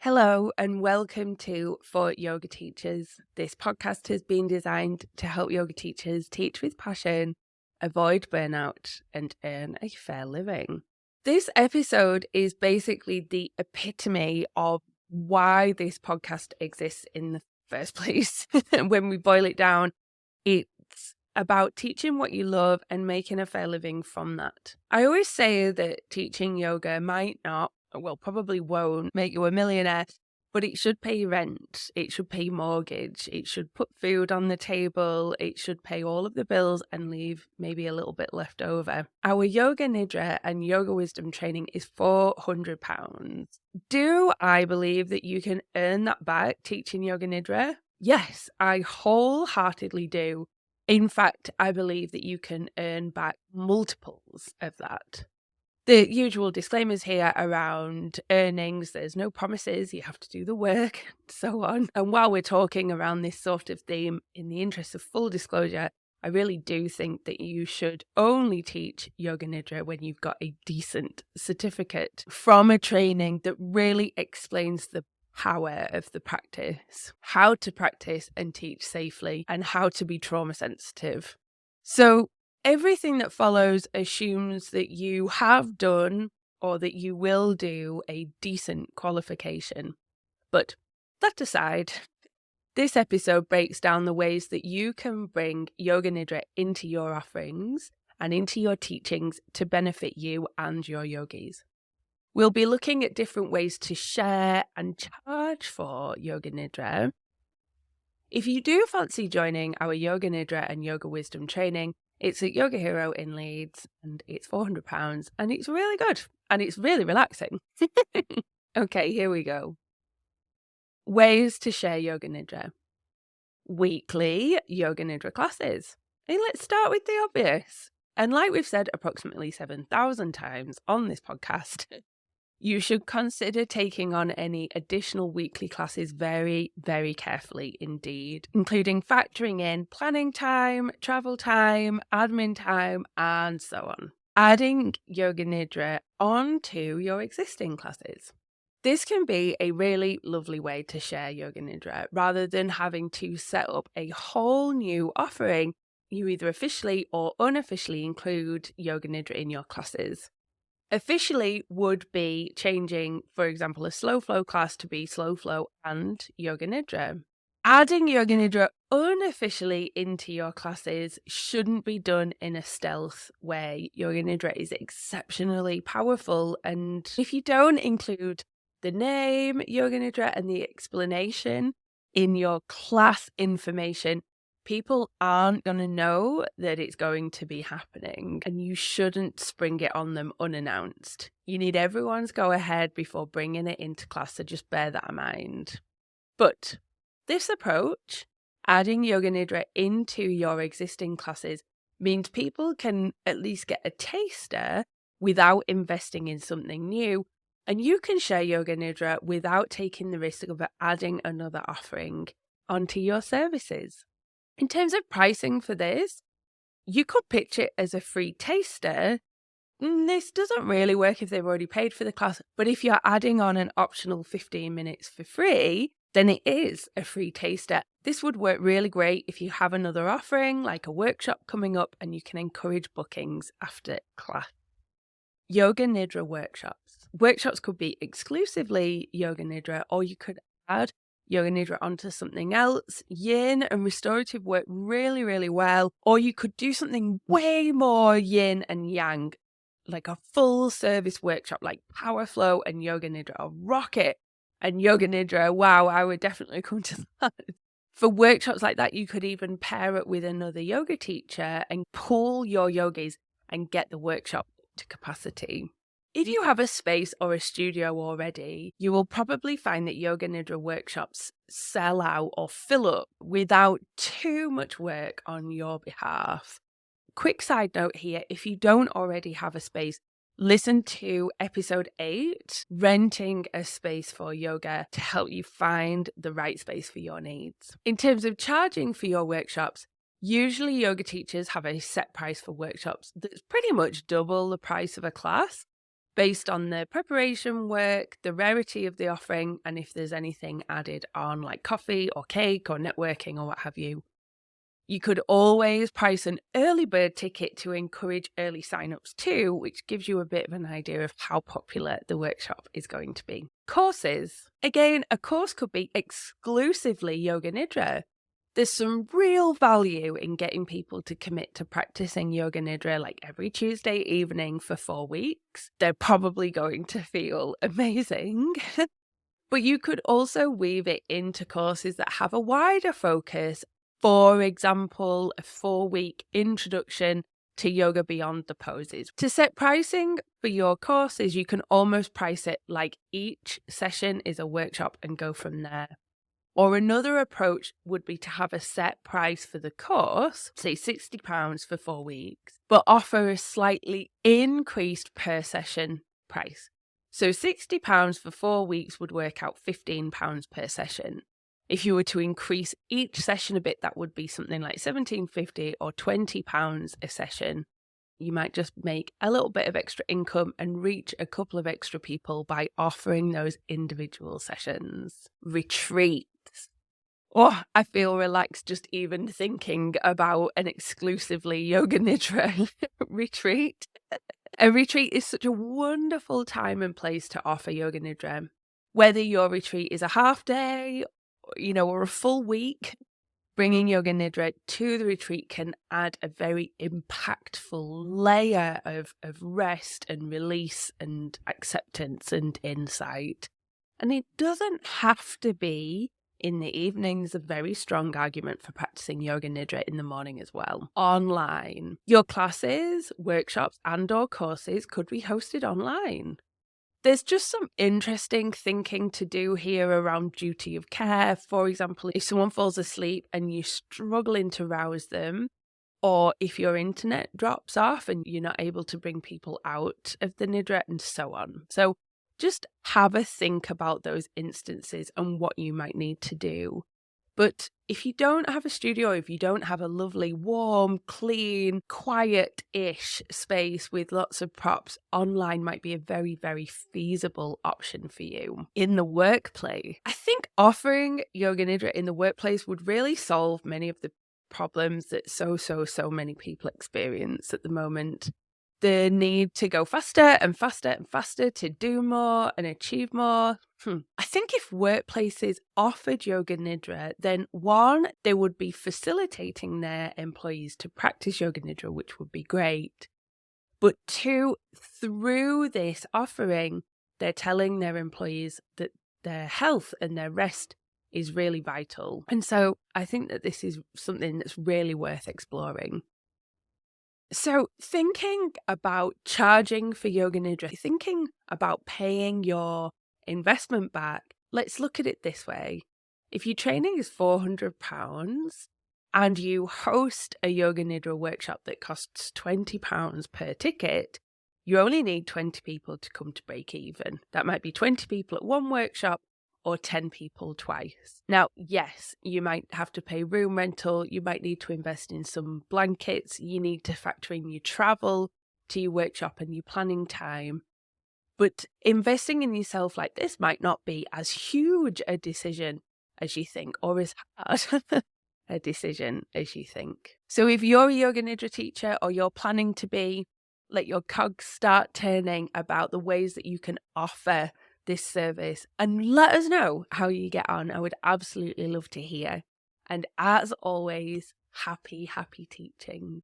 Hello and welcome to For Yoga Teachers. This podcast has been designed to help yoga teachers teach with passion, avoid burnout, and earn a fair living. This episode is basically the epitome of why this podcast exists in the first place. When we boil it down, it's about teaching what you love and making a fair living from that. I always say that teaching yoga might not, probably won't make you a millionaire, but it should pay rent, it should pay mortgage, it should put food on the table, it should pay all of the bills and leave maybe a little bit left over. Our Yoga Nidra and Yoga Wisdom training is £400. Do I believe that you can earn that back teaching Yoga Nidra? Yes, I wholeheartedly do. In fact, I believe that you can earn back multiples of that. The usual disclaimers here around earnings, there's no promises, you have to do the work, and so on. And while we're talking around this sort of theme, in the interest of full disclosure, I really do think that you should only teach Yoga Nidra when you've got a decent certificate from a training that really explains the power of the practice, how to practice and teach safely, and how to be trauma sensitive. So everything that follows assumes that you have done or that you will do a decent qualification. But that aside, this episode breaks down the ways that you can bring Yoga Nidra into your offerings and into your teachings to benefit you and your yogis. We'll be looking at different ways to share and charge for Yoga Nidra. If you do fancy joining our Yoga Nidra and Yoga Wisdom training, it's at Yoga Hero in Leeds and it's £400 and it's really good and it's really relaxing. Okay, here we go. Ways to share Yoga Nidra. Weekly Yoga Nidra classes. And let's start with the obvious. And like we've said approximately 7,000 times on this podcast, you should consider taking on any additional weekly classes very, very carefully indeed, including factoring in planning time, travel time, admin time, and so on. Adding Yoga Nidra onto your existing classes. This can be a really lovely way to share Yoga Nidra rather than having to set up a whole new offering. You either officially or unofficially include Yoga Nidra in your classes. Officially would be changing, for example, a slow flow class to be slow flow and Yoga Nidra. Adding Yoga Nidra unofficially into your classes shouldn't be done in a stealth way. Yoga Nidra is exceptionally powerful, and if you don't include the name Yoga Nidra and the explanation in your class information, people aren't going to know that it's going to be happening, and you shouldn't spring it on them unannounced. You need everyone's go ahead before bringing it into class, so just bear that in mind. But this approach, adding Yoga Nidra into your existing classes, means people can at least get a taster without investing in something new, and you can share Yoga Nidra without taking the risk of adding another offering onto your services. In terms of pricing for this, you could pitch it as a free taster. This doesn't really work if they've already paid for the class, but if you're adding on an optional 15 minutes for free, then it is a free taster. This would work really great if you have another offering, like a workshop coming up, and you can encourage bookings after class. Yoga Nidra workshops. Workshops could be exclusively Yoga Nidra, or you could add Yoga Nidra onto something else. Yin and restorative work really, really well. Or you could do something way more yin and yang, like a full service workshop like Power Flow and Yoga Nidra, or Rocket and Yoga Nidra. Wow, I would definitely come to that. For workshops like that, you could even pair it with another yoga teacher and pull your yogis and get the workshop to capacity. If you have a space or a studio already, you will probably find that Yoga Nidra workshops sell out or fill up without too much work on your behalf. Quick side note here, if you don't already have a space, listen to episode 8, Renting a Space for Yoga, to help you find the right space for your needs. In terms of charging for your workshops, usually yoga teachers have a set price for workshops that's pretty much double the price of a class. based on the preparation work, the rarity of the offering, and if there's anything added on like coffee or cake or networking or what have you. You could always price an early bird ticket to encourage early signups too, which gives you a bit of an idea of how popular the workshop is going to be. Courses. Again, a course could be exclusively Yoga Nidra. There's some real value in getting people to commit to practicing Yoga Nidra like every Tuesday evening for 4 weeks. They're probably going to feel amazing. But you could also weave it into courses that have a wider focus. For example, a 4-week introduction to yoga beyond the poses. To set pricing for your courses, you can almost price it like each session is a workshop and go from there. Or another approach would be to have a set price for the course, say £60 for 4 weeks, but offer a slightly increased per session price. So £60 for 4 weeks would work out £15 per session. If you were to increase each session a bit, that would be something like £17.50 or £20 a session. You might just make a little bit of extra income and reach a couple of extra people by offering those individual sessions. Retreats. Oh, I feel relaxed just even thinking about an exclusively Yoga Nidra retreat. A retreat is such a wonderful time and place to offer Yoga Nidra. Whether your retreat is a half day, or a full week, bringing Yoga Nidra to the retreat can add a very impactful layer of rest and release and acceptance and insight. And it doesn't have to be in the evening. There's a very strong argument for practicing Yoga Nidra in the morning as well. Online. Your classes, workshops, and/or courses could be hosted online. There's just some interesting thinking to do here around duty of care. For example, if someone falls asleep and you're struggling to rouse them, or if your internet drops off and you're not able to bring people out of the Nidra, and so on. So just have a think about those instances and what you might need to do. But if you don't have a studio, if you don't have a lovely, warm, clean, quiet-ish space with lots of props, online might be a very, very feasible option for you. In the workplace, I think offering Yoga Nidra in the workplace would really solve many of the problems that so many people experience at the moment. The need to go faster and faster and faster to do more and achieve more. I think if workplaces offered Yoga Nidra, then 1, they would be facilitating their employees to practice Yoga Nidra, which would be great. But 2, through this offering, they're telling their employees that their health and their rest is really vital. And so I think that this is something that's really worth exploring. So thinking about charging for Yoga Nidra, thinking about paying your investment back, let's look at it this way. If your training is £400 and you host a Yoga Nidra workshop that costs £20 per ticket, you only need 20 people to come to break even. That might be 20 people at one workshop or 10 people twice. Now, yes, you might have to pay room rental, you might need to invest in some blankets, you need to factor in your travel to your workshop and your planning time. But investing in yourself like this might not be as huge a decision as you think, or as hard a decision as you think. So if you're a Yoga Nidra teacher or you're planning to be, let your cogs start turning about the ways that you can offer this service and let us know how you get on. I would absolutely love to hear. And as always, happy teaching.